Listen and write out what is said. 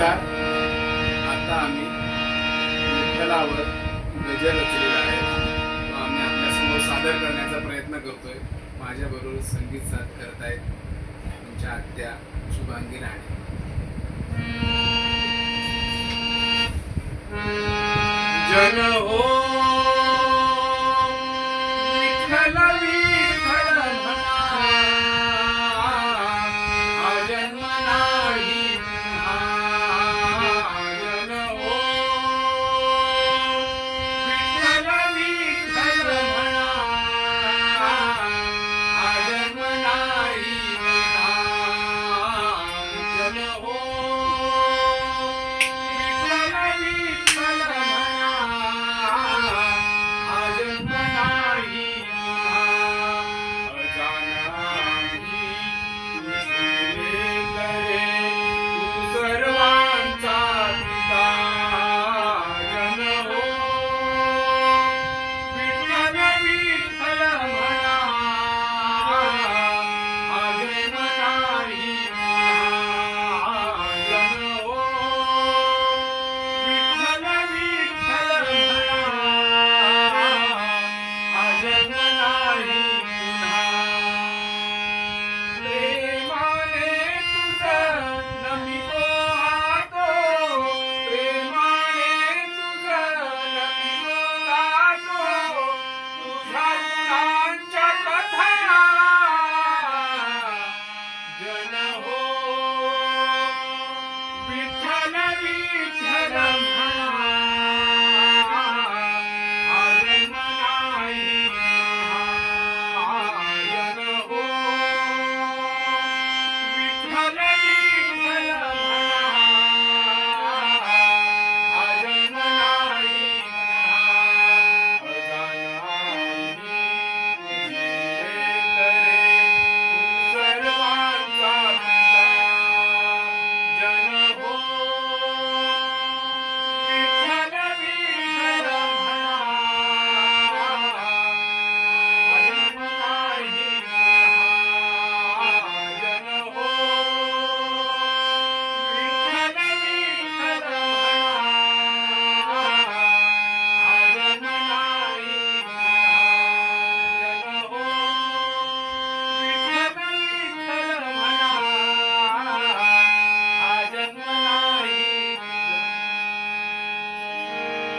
नमस्कार. आता आम्ही विठ्ठलावर गजर रचलेला आहे, तो आम्ही आपल्यासमोर सादर करण्याचा प्रयत्न करतोय. माझ्याबरोबर संगीत साथ करत आहेत तुमच्या आत्या शुभांगी राणे. जन हो विठ्ठल विठ्ठल म्हणा, हा जन्म नाही पुन्हा. जन हो विठ्ठल विठ्ठल म्हणा, हा जन्म नाही पुन्हा. जन हो विठ्ठल विठ्ठल म्हणा, हा जन्म नाही पुन्हा. अजानाही तुझे करे तू सर्वांचा पिता. जन हो विठ्ठल विठ्ठल म्हणा, हा जन्म नाही पुन्हा. जन हो विठ्ठल विठ्ठल म्हणा, हा जन्म नाही पुन्हा. प्रेमाने तुझं नमितो गातो, प्रेमाने तुझं नमितो गातो, तुझ्या गुणांच्या कथा. जन हो विठ्ठल विठ्ठल म्हणा,